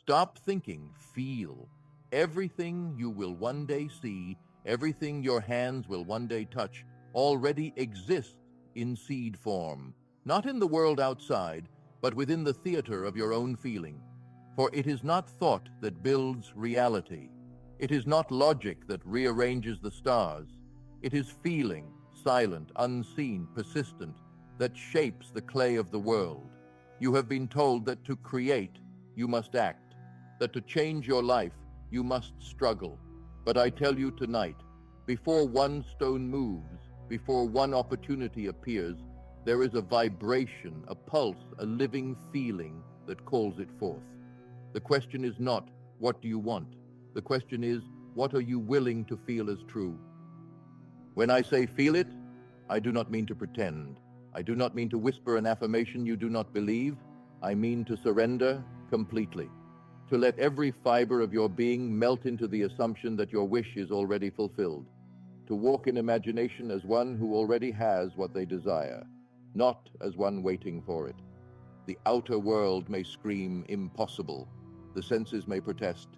Stop thinking, feel. Everything you will one day see, everything your hands will one day touch, already exists in seed form, not in the world outside, but within the theater of your own feeling. For it is not thought that builds reality. It is not logic that rearranges the stars. It is feeling, silent, unseen, persistent, that shapes the clay of the world. You have been told that to create, you must act, that to change your life, you must struggle. But I tell you tonight, before one stone moves, before one opportunity appears, there is a vibration, a pulse, a living feeling that calls it forth. The question is not, what do you want? The question is, what are you willing to feel as true? When I say feel it, I do not mean to pretend. I do not mean to whisper an affirmation you do not believe. I mean to surrender completely, to let every fiber of your being melt into the assumption that your wish is already fulfilled, to walk in imagination as one who already has what they desire, not as one waiting for it. The outer world may scream impossible, the senses may protest,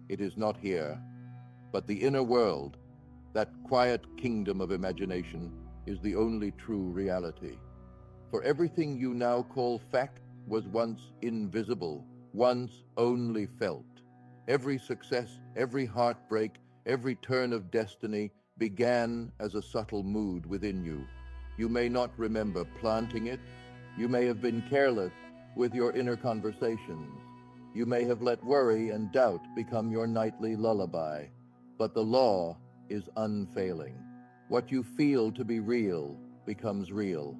it is not here. But the inner world, that quiet kingdom of imagination, is the only true reality. For everything you now call fact was once invisible, once only felt. Every success, every heartbreak, every turn of destiny began as a subtle mood within you. You may not remember planting it. You may have been careless with your inner conversations. You may have let worry and doubt become your nightly lullaby. But the law is unfailing. What you feel to be real becomes real.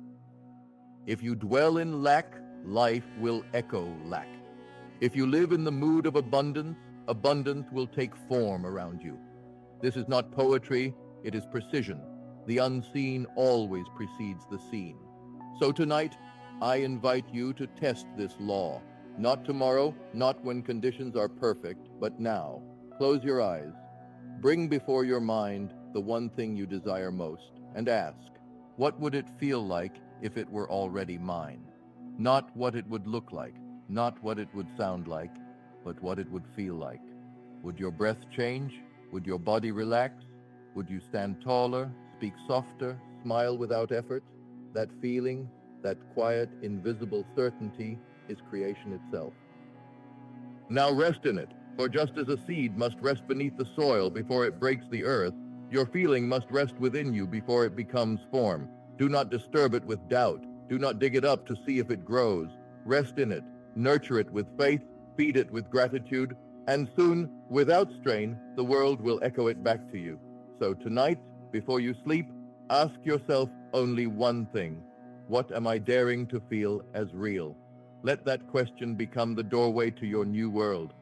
If you dwell in lack, life will echo lack. If you live in the mood of abundance, abundance will take form around you. This is not poetry, it is precision. The unseen always precedes the seen. So tonight, I invite you to test this law. Not tomorrow, not when conditions are perfect, but now. Close your eyes. Bring before your mind the one thing you desire most, and ask, what would it feel like if it were already mine? Not what it would look like, not what it would sound like, but what it would feel like. Would your breath change? Would your body relax? Would you stand taller, speak softer, smile without effort? That feeling, that quiet, invisible certainty is creation itself. Now rest in it, for just as a seed must rest beneath the soil before it breaks the earth, your feeling must rest within you before it becomes form. Do not disturb it with doubt. Do not dig it up to see if it grows. Rest in it, nurture it with faith, feed it with gratitude, and soon, without strain, the world will echo it back to you. So tonight, before you sleep, ask yourself only one thing. What am I daring to feel as real? Let that question become the doorway to your new world.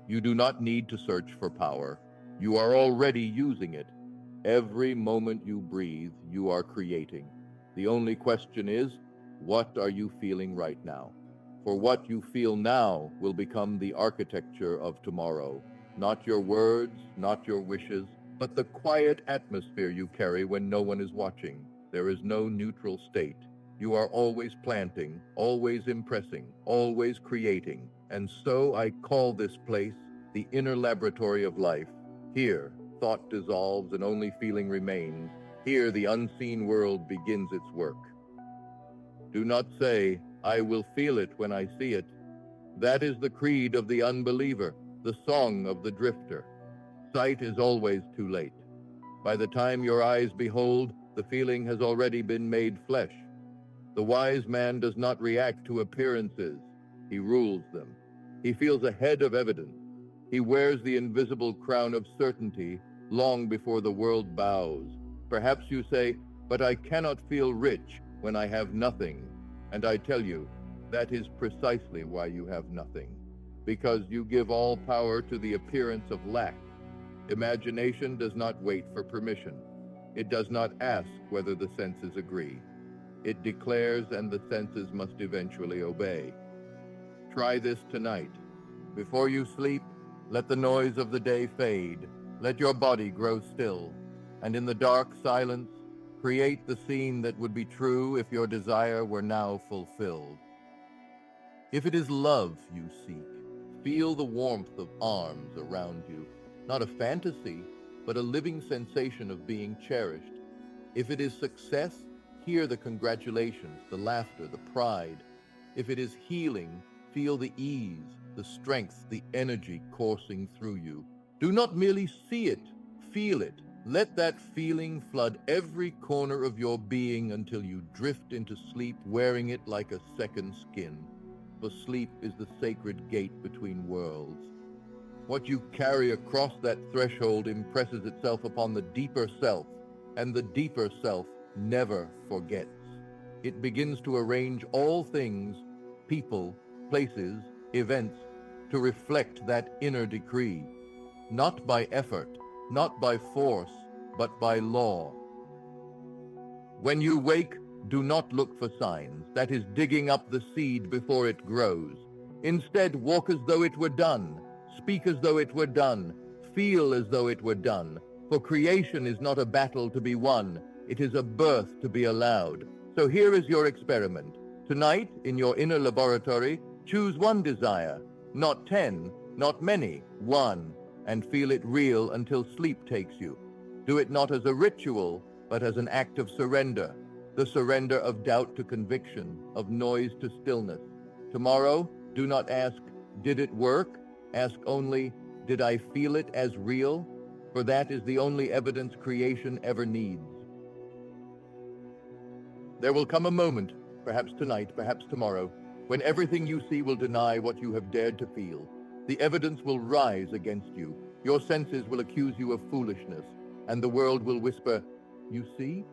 You do not need to search for power. You are already using it. Every moment you breathe, you are creating. The only question is, what are you feeling right now? For what you feel now will become the architecture of tomorrow. Not your words, not your wishes, but the quiet atmosphere you carry when no one is watching. There is no neutral state. You are always planting, always impressing, always creating. And so I call this place the inner laboratory of life. Here, thought dissolves and only feeling remains. Here, the unseen world begins its work. Do not say, I will feel it when I see it. That is the creed of the unbeliever, the song of the drifter. Sight is always too late. By the time your eyes behold, the feeling has already been made flesh. The wise man does not react to appearances. He rules them. He feels ahead of evidence. He wears the invisible crown of certainty long before the world bows. Perhaps you say, but I cannot feel rich when I have nothing. And I tell you, that is precisely why you have nothing. Because you give all power to the appearance of lack. Imagination does not wait for permission. It does not ask whether the senses agree. It declares, and the senses must eventually obey. Try this tonight. Before you sleep, let the noise of the day fade. Let your body grow still. And in the dark silence, create the scene that would be true if your desire were now fulfilled. If it is love you seek, Feel the warmth of arms around you, not a fantasy, but a living sensation of being cherished. If it is success, hear the congratulations, the laughter, the pride. If it is healing, feel the ease, the strength, the energy coursing through you. Do not merely see it, feel it. Let that feeling flood every corner of your being until you drift into sleep wearing it like a second skin. For sleep is the sacred gate between worlds. What you carry across that threshold impresses itself upon the deeper self, and the deeper self never forgets. It begins to arrange all things, people, places, events, to reflect that inner decree, not by effort, not by force, but by law. When you wake, do not look for signs, that is digging up the seed before it grows. Instead, walk as though it were done, speak as though it were done, feel as though it were done. For creation is not a battle to be won, it is a birth to be allowed. So here is your experiment. Tonight, in your inner laboratory, choose one desire, not 10, not many, one, and feel it real until sleep takes you. Do it not as a ritual, but as an act of surrender, the surrender of doubt to conviction, of noise to stillness. Tomorrow, do not ask, did it work? Ask only, did I feel it as real? For that is the only evidence creation ever needs. There will come a moment, perhaps tonight, perhaps tomorrow, when everything you see will deny what you have dared to feel. The evidence will rise against you. Your senses will accuse you of foolishness, and the world will whisper, you see,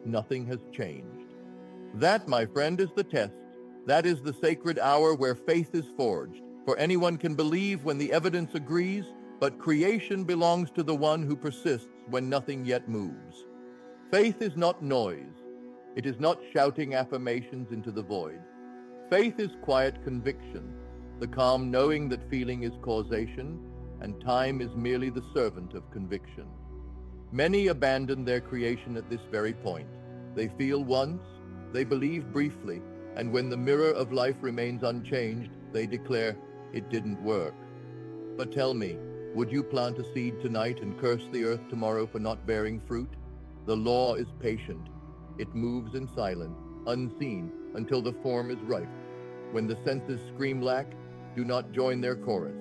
nothing has changed. That, my friend, is the test. That is the sacred hour where faith is forged. For anyone can believe when the evidence agrees, but creation belongs to the one who persists when nothing yet moves. Faith is not noise. It is not shouting affirmations into the void. Faith is quiet conviction, the calm knowing that feeling is causation, and time is merely the servant of conviction. Many abandon their creation at this very point. They feel once, they believe briefly, and when the mirror of life remains unchanged, they declare, it didn't work. But tell me, would you plant a seed tonight and curse the earth tomorrow for not bearing fruit? The law is patient. It moves in silence, unseen, until the form is ripe. When the senses scream lack, do not join their chorus.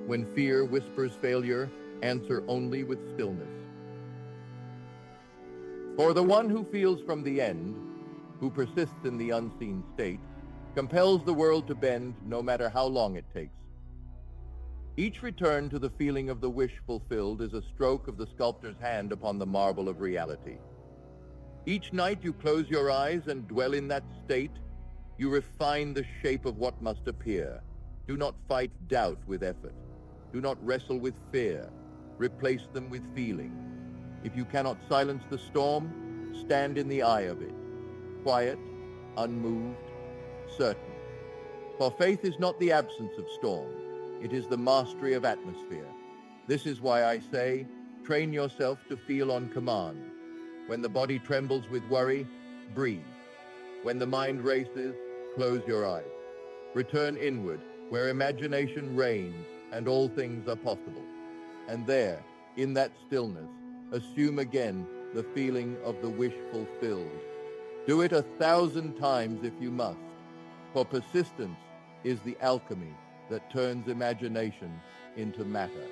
When fear whispers failure, answer only with stillness. For the one who feels from the end, who persists in the unseen state, compels the world to bend no matter how long it takes. Each return to the feeling of the wish fulfilled is a stroke of the sculptor's hand upon the marble of reality. Each night you close your eyes and dwell in that state, you refine the shape of what must appear. Do not fight doubt with effort. Do not wrestle with fear. Replace them with feeling. If you cannot silence the storm, stand in the eye of it, quiet, unmoved, certain. For faith is not the absence of storm. It is the mastery of atmosphere. This is why I say, train yourself to feel on command. When the body trembles with worry, breathe. When the mind races, close your eyes. Return inward, where imagination reigns and all things are possible. And there, in that stillness, assume again the feeling of the wish fulfilled. Do it 1,000 times if you must, for persistence is the alchemy that turns imagination into matter.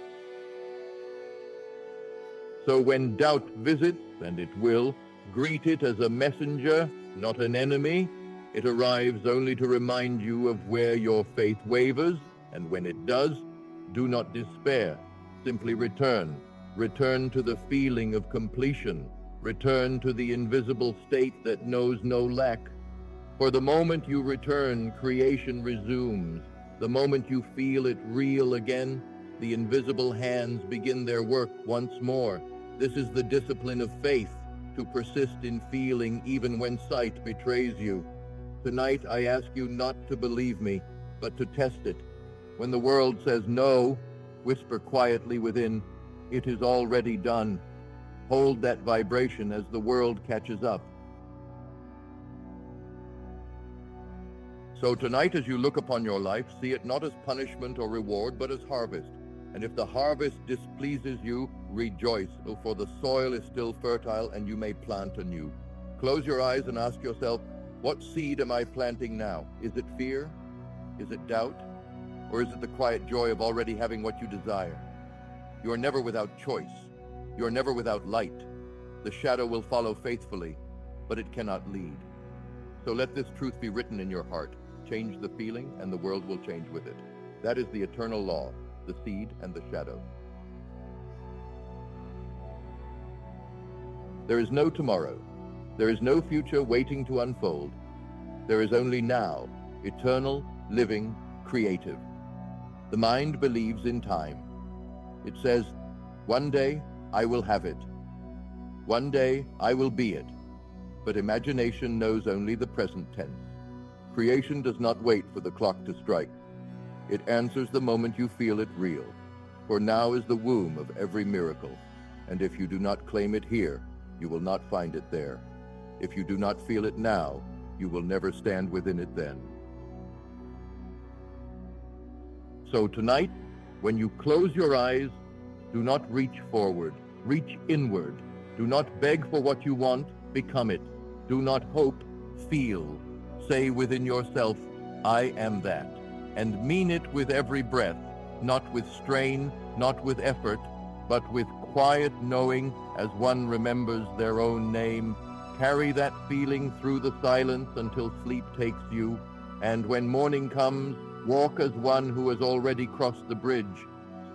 So when doubt visits, and it will, greet it as a messenger, not an enemy. It arrives only to remind you of where your faith wavers, and when it does, do not despair. Simply return. Return to the feeling of completion. Return to the invisible state that knows no lack. For the moment you return, creation resumes. The moment you feel it real again, the invisible hands begin their work once more. This is the discipline of faith, to persist in feeling even when sight betrays you. Tonight I ask you not to believe me, but to test it. When the world says no, whisper quietly within, it is already done. Hold that vibration as the world catches up. So tonight, as you look upon your life, see it not as punishment or reward, but as harvest. And if the harvest displeases you, rejoice, for the soil is still fertile and you may plant anew. Close your eyes and ask yourself, what seed am I planting now? Is it fear? Is it doubt? Or is it the quiet joy of already having what you desire? You are never without choice. You are never without light. The shadow will follow faithfully, but it cannot lead. So let this truth be written in your heart. Change the feeling, and the world will change with it. That is the eternal law, the seed and the shadow. There is no tomorrow. There is no future waiting to unfold. There is only now, eternal, living, creative. The mind believes in time. It says, one day I will have it. One day I will be it. But imagination knows only the present tense. Creation does not wait for the clock to strike. It answers the moment you feel it real. For now is the womb of every miracle. And if you do not claim it here, you will not find it there. If you do not feel it now, you will never stand within it then. So tonight, when you close your eyes, do not reach forward, reach inward. Do not beg for what you want, become it. Do not hope, feel. Say within yourself, I am that. And mean it with every breath, not with strain, not with effort, but with quiet knowing as one remembers their own name. Carry that feeling through the silence until sleep takes you, and when morning comes, walk as one who has already crossed the bridge.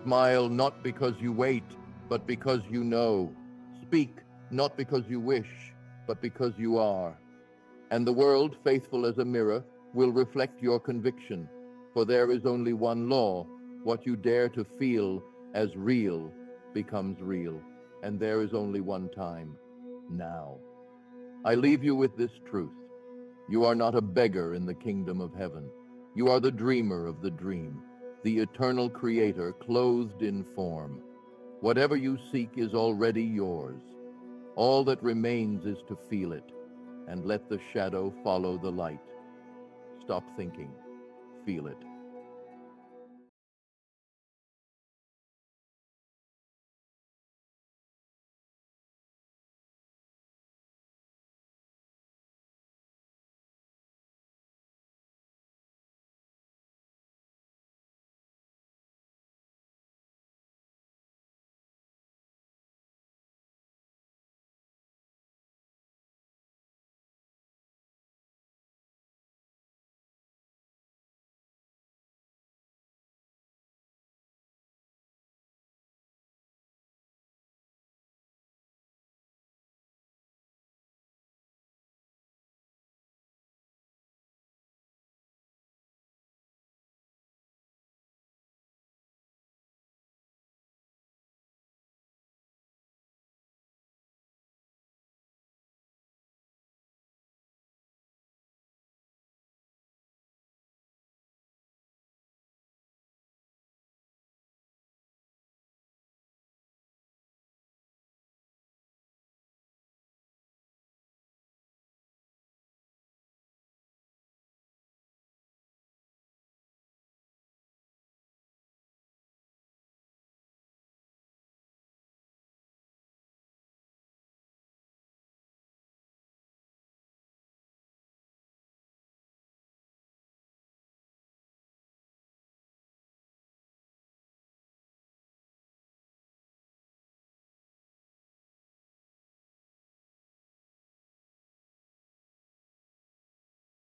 Smile not because you wait, but because you know. Speak not because you wish, but because you are. And the world, faithful as a mirror, will reflect your conviction. For there is only one law: what you dare to feel as real becomes real. And there is only one time: now. I leave you with this truth. You are not a beggar in the kingdom of heaven. You are the dreamer of the dream, the eternal creator clothed in form. Whatever you seek is already yours. All that remains is to feel it, and let the shadow follow the light. Stop thinking, feel it.